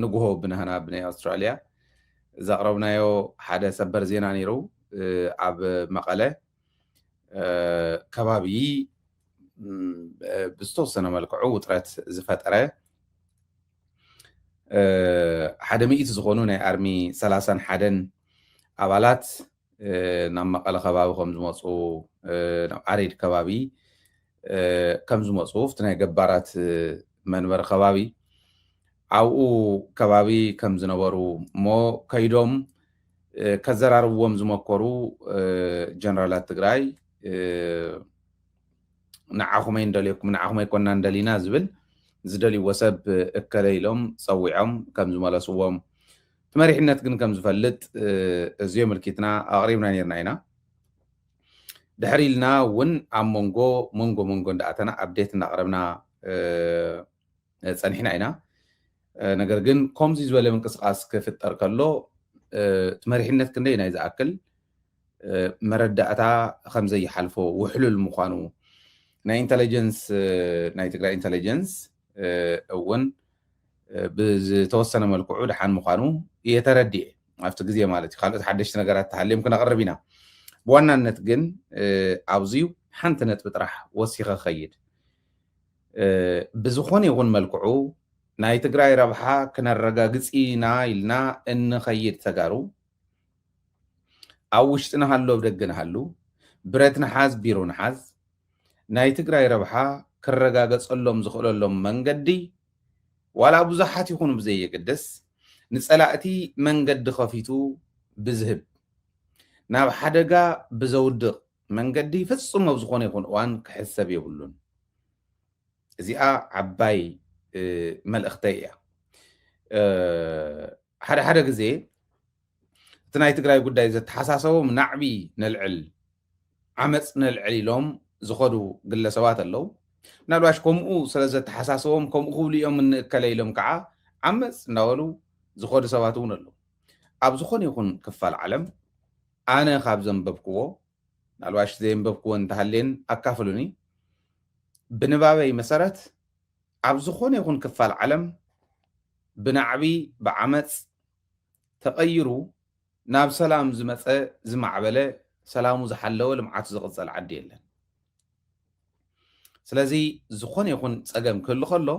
ንጉሆ ብንህና ብናይ ኣውስትራልያ ዘቕረብናዮ ሓደ ሰበር ዜና ነይሩ ኣብ መቐለ ከባቢ ብዝተወሰነ መልክዑ ውጥረት ዝፈጠረ ሓደ ሚኢት ዝኾኑ ናይ ኣርሚ 31 ኣባላት ናብ መቐለ ከባቢ ከም ዝመፁ ናብ ኣሬድ ከባቢ ከም ዝመፁ ፍቲ ናይ ገባራት መንበሪ ከባቢ ኣብኡ ከባቢ ከም ዝነበሩ እሞ ከይዶም ከዘራርብዎም ዝመከሩ ጀነራላት ትግራይ ንዓኹመይ እንደልየኩም ንዓኹመይ ኮና እንደሊና ዝብል ዝደልይዎ ሰብ እከለ ኢሎም ፀዊዖም ከም ዝመለስዎም ትመሪሕነት ግን ከም ዝፈልጥ እዚዮ ምልኪትና ኣቕሪብና ነርና ኢና ድሕሪ ኢልና እውን ኣብ መንጎ እንዳኣተና ኣብዴት እናቕረብና ፀኒሕና ኢና ነገር ግን ከምዚ ዝበለ ምንቅስቃስ ክፍጠር ከሎ ትመሪሕነት ክንደይ ናይ ዝኣክል መረዳእታ ከም ዘይሓልፎ ውሕሉል ምዃኑ ናይ ኢንተለጀንስ ናይ ትግራይ ኢንተለጀንስ እውን ብዝተወሰነ መልክዑ ድሓን ምዃኑ የተረድየ ኣብቲ ግዜ ማለት እዩ ካልኦት ሓደሽቲ ነገራት ተሃልዮም ክነቕርብ ኢና ብዋናነት ግን ኣብዝዩ ሓንቲ ነጥቢ ጥራሕ ወሲኸ ኸይድ ብዝኾነ ይኹን መልክዑ ናይ ትግራይ ረብሓ ክነረጋግፅ ኢና ኢልና እንኸይድ ተጋሩ ኣብ ውሽጥና ሃሎ ብደገ ሃሉ ብረት ንሓዝ ቢሮ ንሓዝ ናይ ትግራይ ረብሓ ክረጋገፀሎም ዝኽእለሎም መንገዲ ዋላ ብዙሓት ይኹኑ ብዘየገድስ ንፀላእቲ መንገዲ ከፊቱ ብዝህብ ናብ ሓደጋ ብዘውድቕ መንገዲ ፍጹም ኣብ ዝኾነ ይኹን እዋን ክሕሰብ የብሉን እዚኣ ዓባይ መልእኽተይ እያ ሓደ ግዜ እቲ ናይ ትግራይ ጉዳይ ዘተሓሳሰቦም ናዕቢ ነልዕል ዓመፅ ነልዕል ኢሎም ዝኸዱ ግለሰባት ኣለው ምናልባሽ ከምኡ ስለ ዘተሓሳሰቦም ከምኡ ክብሉ እዮም እንእከለ ኢሎም ከዓ ዓመፅ እናበሉ ዝኸዱ ሰባት እውን ኣለው ኣብ ዝኾነ ይኹን ክፋል ዓለም ኣነ ካብ ዘንበብክዎ ምናልባሽ ዘንበብክዎ እንተሃልየን ኣካፍሉኒ ብንባበይ መሰረት ኣብ ዝኾነ ይኹን ክፋል ዓለም ብናዕቢ ብዓመፅ ተቐይሩ ናብ ሰላም ዝመፀ ዝማዕበለ ሰላሙ ዝሓለወ ልምዓቱ ዝቕፀል ዓዲ የለን ስለዚ ዝኾነ ይኹን ፀገም ክህሉ ከሎ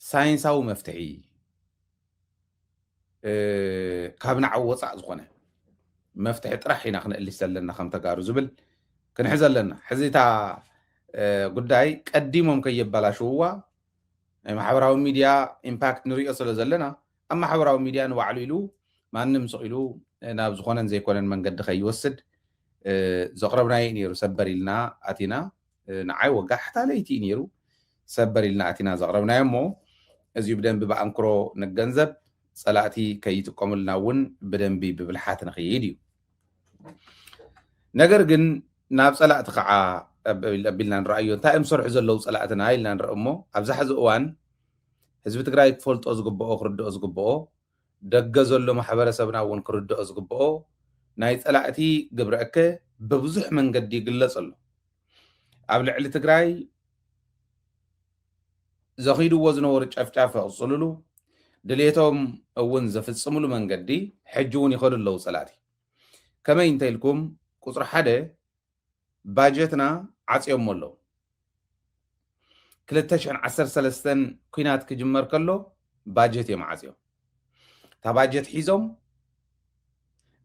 ሳይንሳዊ መፍትሒ ካብ ናዕቢ ወፃእ ዝኾነ መፍትሒ ጥራሕ ኢና ክንእልስ ዘለና ከም ተጋሩ ዝብል ክንሕዝ ኣለና ሕዚታ ጉዳይ ቀዲሞም ከየበላሽውዋ ናይ ማሕበራዊ ሚድያ ኢምፓክት ንሪኦ ስለ ዘለና ኣብ ማሕበራዊ ሚድያ ንባዕሉ ኢሉ ማንም ስኢሉ ናብ ዝኾነን ዘይኮነን መንገዲ ከይወስድ ዘቕረብናይ ነይሩ ሰበር ኢልና ኣቲና ንዓይ ወጋሕታ ለይቲ ነይሩ ሰበር ኢልና ኣቲና ዘቕረብናዮ እሞ እዚኡ ብደንቢ ብኣንክሮ ንገንዘብ ፀላእቲ ከይጥቀሙልና እውን ብደንቢ ብብልሓት ንኽይድ እዩ ነገር ግን ናብ ፀላእቲ ከዓ ኣቢልና ንረኣዮ እንታይ እዮም ዝሰርሑ ዘለው ፀላእትና ኢልና ንርኢ እሞ ኣብዛ ሕዚ እዋን ህዝቢ ትግራይ ክፈልጦ ዝግብኦ ክርድኦ ዝግብኦ ደገ ዘሎ ማሕበረሰብና እውን ክርድኦ ዝግብኦ ናይ ፀላእቲ ግብረእከ ብብዙሕ መንገዲ ይግለፅ ኣሎ ኣብ ልዕሊ ትግራይ ዘኺድዎ ዝነበሩ ጨፍጫፍ ይቕፅልሉ ድሌቶም እውን ዘፍፅምሉ መንገዲ ሕጂ እውን ይኸዱ ኣለዉ ፀላእቲ ከመይ እንተኢልኩም ቁፅሪ ሓደ ባጀትና ዓፅዮም ኣለዉ 2013 ኩናት ክጅመር ከሎ ባጀት እዮም ዓፅዮም እታ ባጀት ሒዞም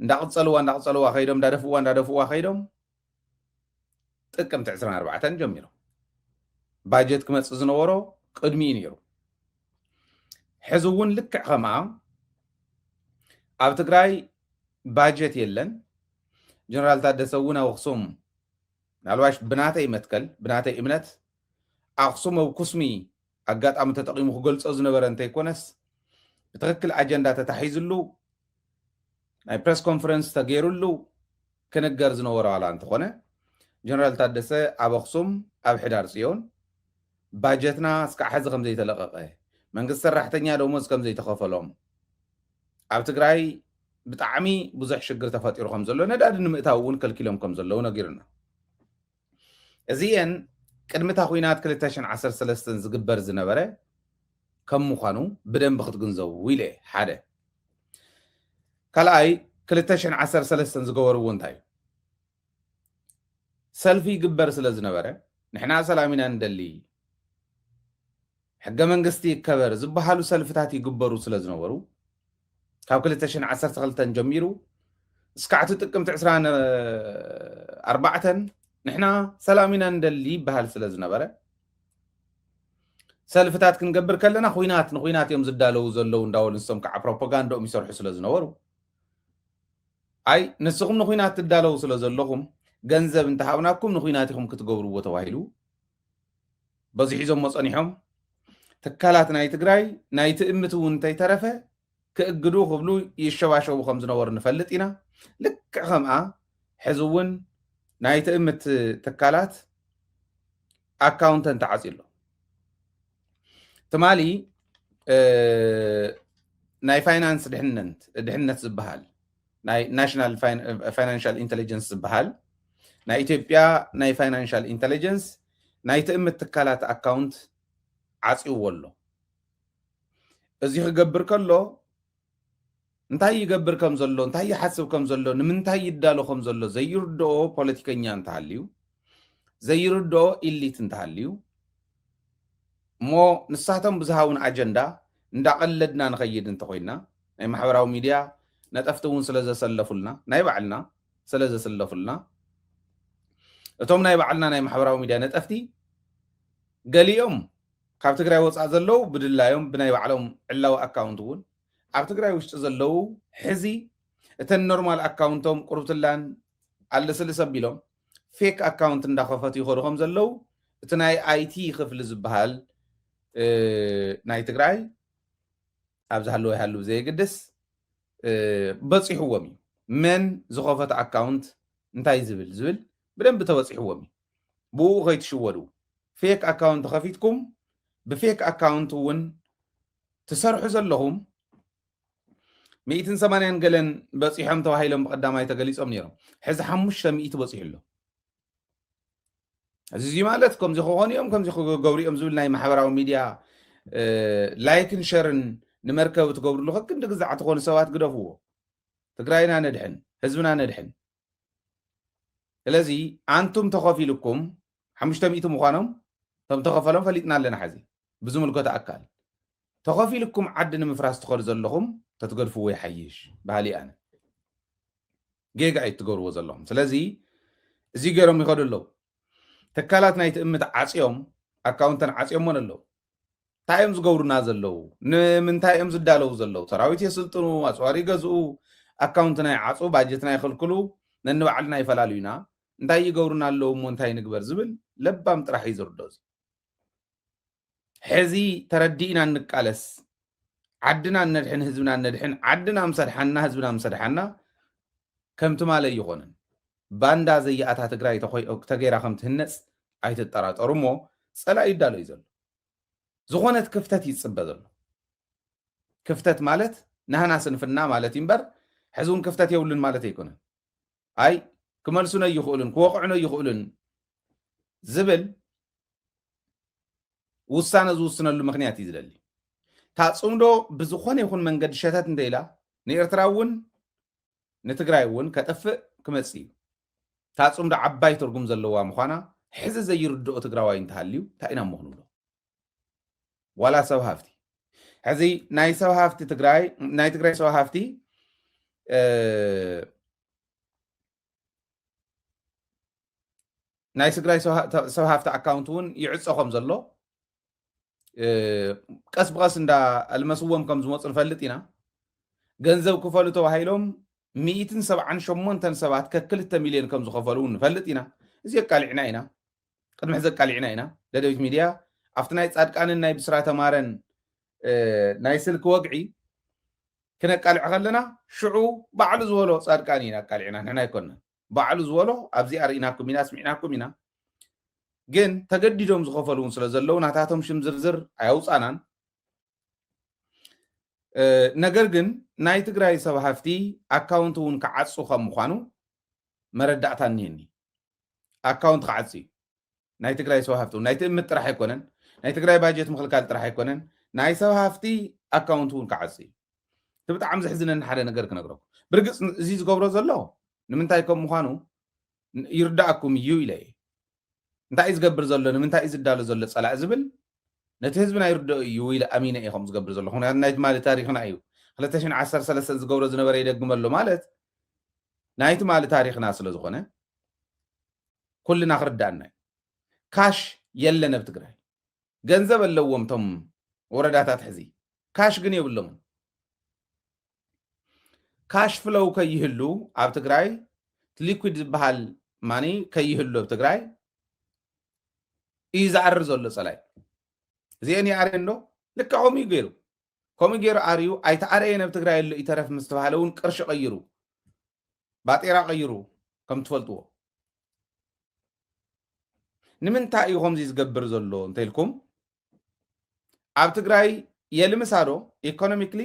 እንዳቕፀልዋ ከይዶም እንዳደፍዋ ከይዶም ጥቅምቲ 24 ጀሚሮም ባጀት ክመፅእ ዝነበሮ ቅድሚኡ ነይሩ ሕዚ እውን ልክዕ ከምኣ ኣብ ትግራይ ባጀት የለን ጀነራል ታደሰ እውን ኣብ ኣክሱም ምናልባሽ ብናተይ መትከል ብናተይ እምነት ኣክሱም ኣብ ኩስሚ ኣጋጣሚ ተጠቂሙ ክገልፆ ዝነበረ እንተይኮነስ ብትክክል ኣጀንዳ ተታሒዙሉ ናይ ፕሬስ ኮንፈረንስ ተገይሩሉ ክነገር ዝነበረ ዋላ እንተኾነ ጀነራል ታደሰ ኣብ ኣክሱም ኣብ ሕዳር ፅዮን ባጀትና እስካዕ ሕዚ ከም ዘይተለቐቐ መንግስቲ ሰራሕተኛ ደሞዝ ከም ዘይተኸፈሎም ኣብ ትግራይ ብጣዕሚ ብዙሕ ሽግር ተፈጢሩ ከም ዘሎ ነዳዲ ንምእታው እውን ከልኪሎም ከም ዘለዉ ነጊሩና እዚአን ቅድሚ እታ ኩናት 2013 ዝግበር ዝነበረ ከም ምዃኑ ብደንብ ክትግንዘቡ ኢለ ሓደ ካልኣይ 2013 ዝገበርዎ እንታይ ሰልፊ ይግበር ስለ ዝነበረ ንሕና ሰላም ኢና እንደሊ ሕገ መንግስቲ ይከበር ዝበሃሉ ሰልፍታት ይግበሩ ስለ ዝነበሩ ካብ 2012 ጀሚሩ እስካዕ ጥቅምት 24 ንሕና ሰላም ኢና እንደሊ ይበሃል ስለ ዝነበረ ሰልፍታት ክንገብር ከለና ኩናት ንኩናት እዮም ዝዳለው ዘለው እንዳወሉ ንሶም ከዓ ፕሮፓጋንዳኦም ይሰርሑ ስለ ዝነበሩ አይ ንስኹም ንኩናት ትዳለው ስለ ዘለኹም ገንዘብ እንተሃብናኩም ንኩናት ኢኹም ክትገብርዎ ተባሂሉ በዚ ሒዞም መፀኒሖም ትካላት ናይ ትግራይ ናይ ትእምት እውን እንተይተረፈ ክእግዱ ክብሉ ይሸባሸቡ ከም ዝነበሩ ንፈልጥ ኢና ልክዕ ከምኣ ሕዚ እውን ናይ ትእምት ትካላት አካውንተንት ተዓፂሎ ትማሊ ናይ ፋይናንስ ድሕነት ዝበሃል ናይ ናሽናል ፋይናንሻል ኢንተሊጀንስ ዝበሃል ናይ ኢትዮጵያ ናይ ፋይናንሻል ኢንተሊጀንስ ናይ ትእምት ትካላት አካውንት ዓፂዎ ኣሎ እዚ ክገብር ከሎ እንታይ ይገብር ከም ዘሎ እንታይ ይሓስብ ከም ዘሎ ንምንታይ ይዳሎ ከም ዘሎ ዘይርድኦ ፖለቲከኛ እንተሃልዩ ዘይርድኦ ኢሊት እንተሃልዩ ሞ ንሳቶም ብዝሃውን አጀንዳ እንዳቀለድና ንኸይድ እንተኮይና ናይ ማሕበራዊ ሚድያ ነጠፍቲ እውን ስለ ዘሰለፉልና ናይ ባዕልና ስለ ዘሰለፉልና እቶም ናይ ባዕልና ናይ ማሕበራዊ ሚድያ ነጠፍቲ ገሊኦም ካብ ትግራይ ወፃእ ዘለው ብድላዮም ብናይ ባዕሎም ዕላዊ አካውንት እውን ኣብ ትግራይ ውሽጢ ዘለው ሕዚ እተን ኖርማል አካውንቶም ቁርብትላን አለስልስ ኣቢሎም ፌክ አካውንት እንዳኸፈቱ ይኸዱ ከም ዘለው እቲ ናይ አይቲ ክፍሊ ዝበሃል ናይ ትግራይ ኣብዚ ሃለወ ይሃሉ ዘይግድስ በፂሕዎም እዩ መን ዝኸፈተ አካውንት እንታይ ዝብል ብደንብ ተበፂሕዎም እዩ ብኡ ከይትሽወዱ ፌክ አካውንት ከፊትኩም ብፌክ አካውንት እውን ትሰርሑ ዘለኹም 180 ገለን በፂሖም ተባሂሎም ብቀዳማይ ተገሊፆም ነይሮም ሕዚ 500 በፂሑ ኣሎ እዚ ማለት ከምዚ ክኾኑ እዮም ከምዚ ክገብሩ እዮም ዝብል ናይ ማሕበራዊ ሚድያ ላይክን ሸርን ንመርከብ ትገብርሉ ከክንዲ ግዛዕ ትኾኑ ሰባት ግደፍዎ ትግራይና ነድሕን ህዝብና ነድሕን ስለዚ አንቱም ተኸፊልኩም 500 ምዃኖም ቶም ተኸፈሎም ፈሊጥና ኣለና ሕዚ ብዝምልከቶ ኣካል ተኸፊልኩም ዓዲ ንምፍራስ ትኸዱ ዘለኹም ተትገድፍዎ ይሓይሽ ባህሊ ኣነ ጌጋ እትገብርዎ ዘለኹም ስለዚ እዚ ገይሮም ይኸዱ ኣለዉ ትካላት ናይ ትእምት ዓፂዮም አካውንተን ዓፂዮሞን ኣለዉ እንታይ እዮም ዝገብሩና ዘለው ንምንታይ እዮም ዝዳለው ዘለው ሰራዊት የስልጥኑ ኣፅዋሪ ገዝኡ አካውንት ናይ ዓፁ ባጀት ናይ ክልክሉ ነንባዕልና ይፈላልዩና እንታይ ይገብሩና ኣለዉ እሞ እንታይ ንግበር ዝብል ለባም ጥራሕ እዩ ዝርድኦ ሕዚ ተረዲእና እንቃለስ ዓድና ነድሕን ህዝብና ነድሕን ዓድና ምሰድሓና ህዝብና ምሰድሓና ከምቲ ማለ ይኾንን ባንዳ ዘየኣታ ትግራይ ተገይራ ከም ትህነፅ ኣይትጠራጠሩ እሞ ፀላእ ይዳሎ እዩ ዘሎ ዝኾነት ክፍተት ይፅበ ዘሎ ክፍተት ማለት ናህና ስንፍና ማለት እምበር ሕዚ እውን ክፍተት የብሉን ማለት ኣይኮነን አይ ክመልሱነ ይኽእሉን ክወቕዑነ ይኽእሉን ዝብል ውሳነ ዝውስነሉ ምክንያት እዩ ዝደሊ ታፅምዶ ብዝኾነ ይኹን መንገዲ ሸተት እንተኢላ ንኤርትራ እውን ንትግራይ እውን ከጠፍእ ክመፅእ እዩ ታፅምዶ ዓባይ ትርጉም ዘለዋ ምዃና ሕዚ ዘይርድኦ ትግራዋይ እንተሃልዩ እንታይ ኢና ምኽንብሎ ዋላ ሰብ ሃፍቲ ሕዚ ናይ ሰብ ሃፍቲ ትግራይ ናይ ትግራይ ሰብ ሃፍቲ ናይ ትግራይ ሰብ ሃፍቲ አካውንት እውን ይዕፆ ከም ዘሎ ቀስ ብቀስ እንዳልመስዎም ከም ዝመፁ ንፈልጥ ኢና ገንዘብ ክፈሉ ተባሂሎም 178 ሰባት ከ2 ሚልዮን ከም ዝኸፈሉ ንፈልጥ ኢና እዚ የቃሊዕና ኢና ቅድሚ ሕዚ የቃሊዕና ኢና ደደቢት ሚድያ ኣብቲ ናይ ጻድቃንን ናይ ብስራተ ማረን ናይ ስልክ ወግዒ ክነቃልዕ ከለና ሽዑ ባዕሉ ዝበሎ ጻድቃን ኢና ቃሊዕና ንሕና ኣይኮንና ባዕሉ ዝበሎ ኣብዚ ኣርኢናኩም ኢና ስሚዕናኩም ኢና ግን ተገዲዶም ዝኸፈሉን ስለ ዘለው ናታቶም ሽም ዝርዝር ኣያውፃናን ነገር ግን ናይ ትግራይ ሰብ ሃፍቲ አካውንት እውን ክዓፁ ከም ምዃኑ መረዳእታ እኒአኒ አካውንት ክዓፂ ናይ ትግራይ ሰብ ሃፍቲ ናይ ትእምት ጥራሕ ኣይኮነን ናይ ትግራይ ባጀት ምክልካል ጥራሕ ኣይኮነን ናይ ሰብ ሃፍቲ ኣካውንት እውን ክዓፂ ብጣዕሚ ዝሕዝነኒ ሓደ ነገር ክነግረኩም ብርግፅ እዚ ዝገብሮ ዘሎ ንምንታይ ከም ምዃኑ ይርዳእኩም እዩ ኢለ እንታይ እዩ ዝገብር ዘሎ ንምንታይ እዩ ዝዳሎ ዘሎ ፀላእ ዝብል ነቲ ህዝብና ይርድኦ እዩ ኢለ ኣሚነ እየ ከም ዝገብር ዘሎ ምክንያቱ ናይቲ ማለት ታሪክና እዩ 2013 ዝገብሮ ዝነበረ ይደግመሎ ማለት ናይቲ ማለት ታሪክና ስለ ዝኾነ ኩልና ክርዳእና እዩ ካሽ የለን ኣብ ትግራይ ገንዘብ ኣለዎም ቶም ወረዳታት ሕዚ ካሽ ግን የብሎምን ካሽ ፍሎው ከይህሉ ኣብ ትግራይ ሊኩዊድ ዝበሃል ማኒ ከይህሉ ኣብ ትግራይ እዩ ዝዓርር ዘሎ ፀላይ እዚአን ይዓርየ ዶ ልክዕ ከምኡ ገይሩ ዓርዩ ኣይተዓረየን ኣብ ትግራይ ኣሎ ይተረፍ ምስ ተባሃለ እውን ቅርሺ ቀይሩ ባጤራ ቀይሩ ከም ትፈልጥዎ ንምንታይ እዩ ከምዚ ዝገብር ዘሎ እንተኢልኩም ኣብ ትግራይ የልምሳዶ ኢኮኖሚክሊ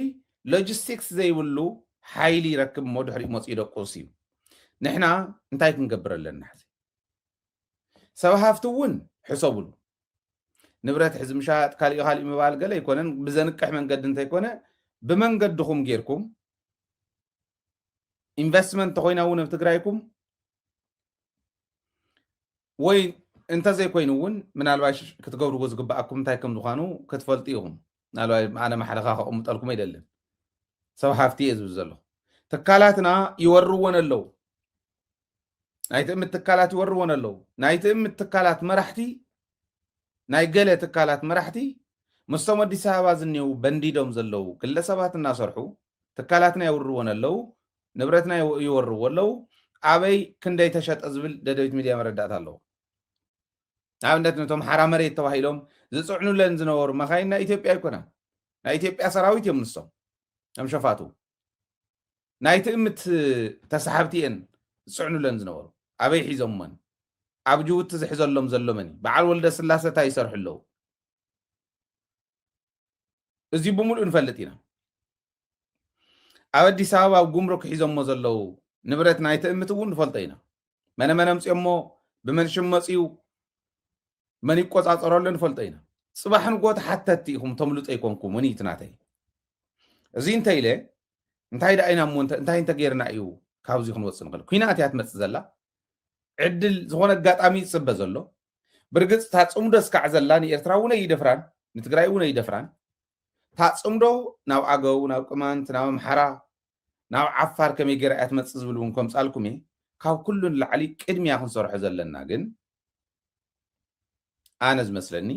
ሎጂስቲክስ ዘይብሉ ሓይሊ ይረክብ ሞ ድሕሪኡ መፅኡ ይደቁስ እዩ ንሕና እንታይ ክንገብር ኣለና ሕዚ ሰብ ሃፍቲ እውን ሕሰቡሉ ንብረት ሕዚ ምሻጥ ካልእ ምባል ገለ ይኮነን ብዘንቅሕ መንገዲ እንተይኮነ ብመንገድኩም ጌርኩም ኢንቨስትመንት ተኮይና እውን ኣብ ትግራይኩም ወይ እንተዘይኮይኑ እውን ምናልባሽ ክትገብርዎ ዝግባኣኩም እንታይ ከም ዝኾኑ ክትፈልጡ ኢኹም ምናልባሽ ኣነ ማሕለኻ ከቕምጠልኩም ኣይደልን ሰብ ሃፍቲ እየ ዝብል ዘሎ ትካላትና ይወርዎን ኣለው ናይቲ እምት ትካላት ይወርዎን ኣለው ናይቲ እምት ትካላት መራሕቲ ናይ ገለ ትካላት መራሕቲ ምስቶም ኣዲስ ኣበባ ዝኔው በንዲዶም ዘለው ግለሰባት እናሰርሑ ትካላትና ይወርዎን ኣለው ንብረትና ይወርዎ ኣለው ኣበይ ክንደይ ተሸጠ ዝብል ደደቢት ሚድያ መረዳእታ ኣለዎ ንኣብነት ነቶም ሓራ መሬት ተባሂሎም ዝፅዕኑለን ዝነበሩ መኻይን ናይ ኢትዮጵያ ይኮና ናይ ኢትዮጵያ ሰራዊት እዮም ንሶም ከም ሸፋቱ ናይቲ እምት ተሳሓብቲ እየን ዝፅዕኑለን ዝነበሩ ኣበይ ሒዞሞን ኣብ ጅቡቲ ዝሕዘሎም ዘሎ መኒ በዓል ወልደ ስላሴ እንታይ ይሰርሑ ኣለዉ እዚ ብምሉእ ንፈልጥ ኢና ኣብ ኣዲስ ኣበባ ኣብ ጉምሩክ ሒዞሞ ዘለው ንብረት ናይቲ እምት እውን ንፈልጦ ኢና መነመነ ምፅኦሞ ብመን ሽም መፅኡ መን ይቆፃፀረሉ ንፈልጦ ኢና ፅባሕ ንጎት ሓተቲ ኢኹም ተምልጦ ይኮንኩም ወኒት ናተይ እዚ እንታይ ኢለ እንታይ ዳኢና ሞ እንታይ እንተጌርና እዩ ካብዚ ክንወፅእ ንኽእል ኩናት እያ ትመፅእ ዘላ ዕድል ዝኾነ ኣጋጣሚ ይፅበ ዘሎ ብርግፅ እታ ፅምዶ እስካዕ ዘላ ንኤርትራ እውን ኣይደፍራን ንትግራይ እውን ኣይደፍራን እታ ፅምዶ ናብ ኣገው ናብ ቅማንት ናብ ኣምሓራ ናብ ዓፋር ከመይ ጌራ እያ ትመፅእ ዝብል እውን ከምፃልኩም እየ ካብ ኩሉ ንላዕሊ ቅድሚያ ክንሰርሖ ዘለና ግን ኣነ ዝመስለኒ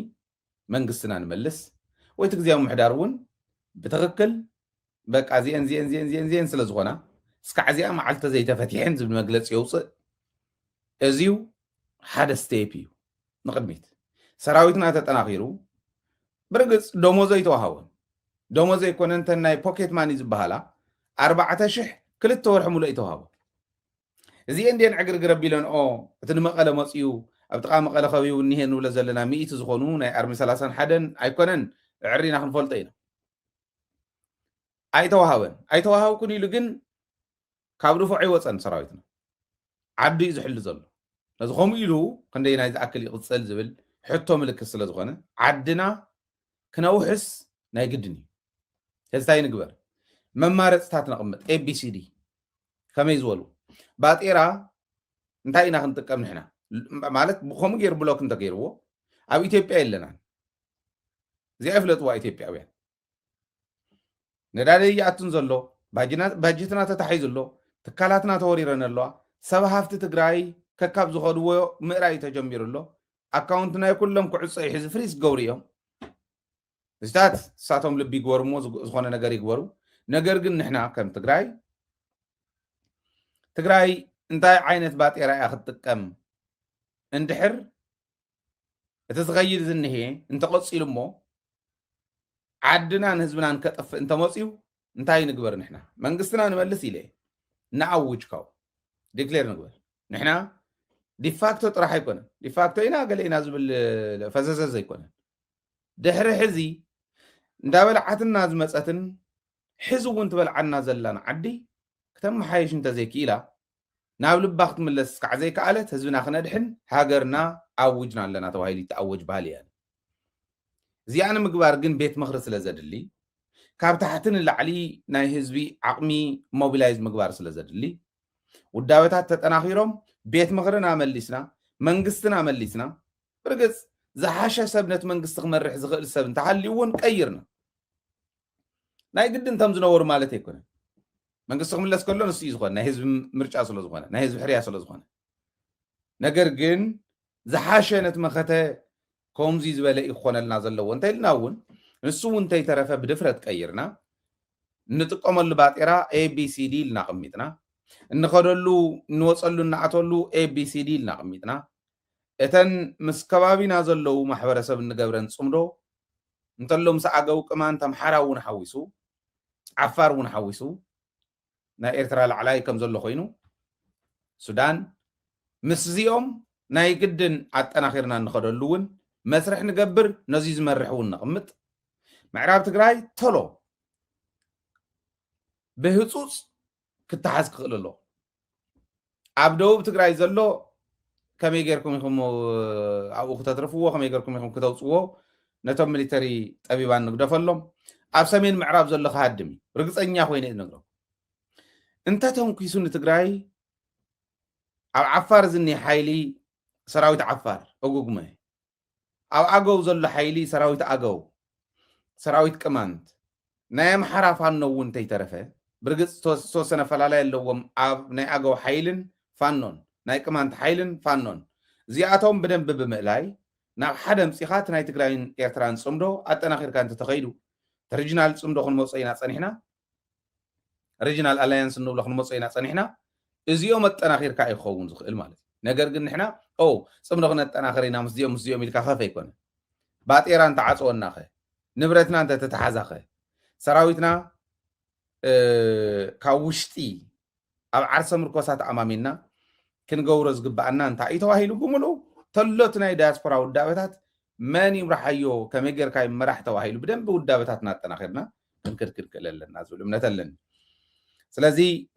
መንግስትና ንመልስ ወይ እቲ ግዜያዊ ምሕዳር እውን ብትክክል በቃ ዚአን ስለ ዝኾና እስካዕ እዚኣ መዓልተ ዘይተፈቲሐን ዝብል መግለፂ የውፅእ እዚዩ ሓደ ስቴፕ እዩ ንቅድሚት ሰራዊትና ተጠናኺሩ ብርግፅ ደሞዞ ይተዋሃወን ደሞዞ ይኮነ እንተን ናይ ፖኬት ማኒ ዝበሃላ 4,000 ክልተ ወርሒ ሙሉእ ይተዋሃቦ እዚአን ደን ዕግርግር ኣቢለን እቲ ንመቐለ መፅኡ ኣብ ጥቃ መቐለ ከቢቡ እኒሄ ንብሎ ዘለና 100 ዝኾኑ ናይ ኣርሚ 31 ኣይኮነን ዕሪና ክንፈልጦ ኢና ኣይተዋሃብኩን ኢሉ ግን ካብ ድፉዕ ይወፀን ሰራዊትና ዓዲ እዩ ዝሕሉ ዘሎ ነዚ ከምኡ ኢሉ ክንደይ ናይ ዝኣክል ይቕፅል ዝብል ሕቶ ምልክት ስለ ዝኾነ ዓድና ክነውሕስ ናይ ግድን እዩ ህዝታይ ንግበር መማረፅታት ነቕምጥ ኤቢሲዲ ከመይ ዝበሉ ባጤራ እንታይ ኢና ክንጥቀም ንሕና ማለት ከምኡ ገይሩ ብሎክ እንተገይርዎ ኣብ ኢትዮጵያ የለናን እዚኣ ይፍለጥዋ ኢትዮጵያውያን ነዳዲ ይኣቱን ዘሎ ባጀትና ተታሒዙ ኣሎ ትካላትና ተወሪረን ኣለዋ ሰብ ሃፍቲ ትግራይ ከካብ ዝኸድዎ ምእራይ ተጀሚሩ ኣሎ ኣካውንት ናይ ኩሎም ክዕፀ ይሕዚ ፍሪዝ ገብሩ እዮም እዚታት ንሳቶም ልቢ ይግበሩ ሞ ዝኾነ ነገር ይግበሩ ነገር ግን ንሕና ከም ትግራይ እንታይ ዓይነት ባጤራ እያ ክትጥቀም እንድሕር እቲ ዝኸይድ ዝኒሄ እንተቐፂሉ እሞ ዓድናን ህዝብናን ከጠፍእ እንተመፅዩ እንታይ ንግበር ንሕና መንግስትና ንመልስ ኢለ ንዓውጅ ካው ዲክሌር ንግበር ንሕና ዲፋክቶ ጥራሕ ኣይኮነን ዲፋክቶ ኢና ገለ ኢና ዝብል ፈዘዘዝ ኣይኮነን ድሕሪ ሕዚ እንዳበልዓትና ዝመፀትን ሕዚ እውን ትበልዓና ዘላን ዓዲ ክተመሓየሽ እንተዘይክኢላ ናብ ልባ ክትምለስ ክዓ ዘይከኣለት ህዝብና ክነድሕን ሃገርና ኣውጅና ኣለና ተባሂሉ ይተኣወጅ ባህል እያ زيانة مقبار جن بيت مخرس لزدلي كابتحتن العلي ناي هزبي عقمي موبيلايز مقبار سلزدلي وداوتات تتناخيرهم بيت مخرنا مليسنا منقستنا مليسنا برقص زحاشة سبنت منقست مرح زغل سبن تعليون كيرنا ناي قد تمزنور مالتي يكون منقست ملس كله نسي زغنا ناي هزب مرجع سلو زغنا ناي هزب حريا سلو زغنا نقر جن زحاشة نتمخته كومزي زبالة إخوانا النازل انتي لناون نسو انتي ترفا بدفرت كيرنا نتقوم اللبات إرا A B C D لنا قميتنا نخدلو نوصلو نعطلو A B C D لنا قميتنا اتن مسكبابي نازلو محبرة سب نقبرن صمدو نتلو مساقو كمان تمحرا ونحويسو عفار ونحويسو نا إرترا العلاي كم زلو خوينو سودان مسزيوم نا يقدن عطنا خيرنا نخدلوون مسرح نقبر نزيز مرحون نقمت معراب تقراي تلو بهصوص كتحاز قللو عبدو بتقراي زلو كم يجركم يخم أو ختترفوه كم يجركم يخم كتوصوه نتم مليتري طبيبان نقدفلهم أبسمين معراب زلو خادمي رقص أنيا خوين نقرأ انت تنكيسون تقراي أو عفار زني حيلي سراويت عفار أقوقمه أو أقو زلو حيلي سراويت أقو سراويت كمانت نايم حرافان نوون تيترفه برقص توسنا فلالا اللوم ناي أقو حيلن فانون ناي كمان حيلن فانون زياتهم بدن بمقلاي ناب حدا مسيخات ناي تقراين إيرتران صمدو أتنا خير كانت تتخيلو ريجينال صمدو خن موصينا صنحنا ريجينال ألاينس نوبل خن موصينا صنحنا إزيوم أتنا خير كاي خوون زخيل مالت نقر قد نحنا أو صمدو خن أتنا خيرنا مسديوم إلكا خفا يكون بات إيران تعاصو الناخي نبرتنا أنت تتحازاخي سراويتنا كاوشتي أب عرس مركوسات أمامنا كنقورز قبعنا أنت إيتواهيلو قملو تلوتنا دياسبورا ودابتات ماني مرحيو كميجر كاي مرح تواهيلو بدن بودابتات ناتنا خيرنا كنكركر كلل الناس ولمنتلن سلازي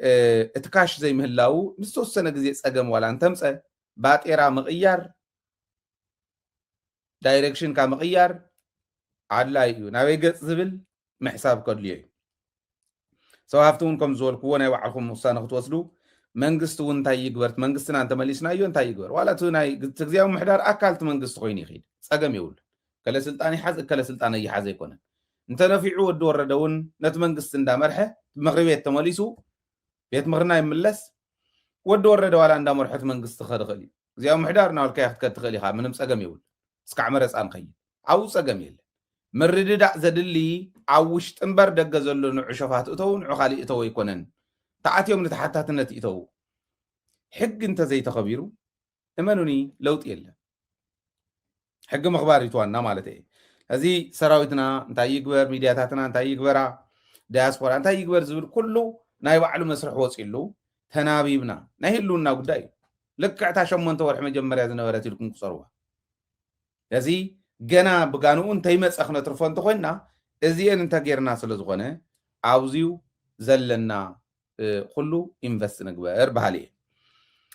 اتكاش زي مهلاو مستوسنا غزي صقم ولا انتمص باطيرا مغيار دايركشن كا مغيار عدلايو ناوي قص زبل محساب كدليه سو هافتون كم زول كونا يوعلكم مصانه توصلوا منغست ونتاي يغبرت منغستنا انت مليسنا يو انتاي يغبر ولا تناي تغزياو محدار اكلت منغست خوين يخيد صقم يول كلا سلطاني حز كلا سلطانه يحز يكون انت نفيعو ود وردون نت منغست اندا مرحه مغربيت تمليسو بيت مغرنا يملس ود ورد ولا اندا مرحه منغست خدخلي زياو محدار ناول كيخت كتخلي خا منم صقم يول اسكع مرص انخي او صقم يل مرددا زدلي عوش تنبر دغ زلو نعو شفات اتو نعو خالي اتو يكونن تعاتيوم نتحتاتنت اتو حق انت زي تخبيرو امنوني لوط يله حق مخبار يتوانا مالتي هذه سراويتنا انت يغبر ميدياتاتنا انت يغبرا دياسبورا انت يغبر زبل كله ناي بعلو مسرح وصيلو تنابيبنا نهلونا غداي لكعتا شمونت ورح مجمريا زنبرت لكم قصروا هذه جنا بقانو انت يمصخنا ترفون تخوينا ازين انت غيرنا سلازغونه عاوزيو زلنا كله انفست نغبر بحالي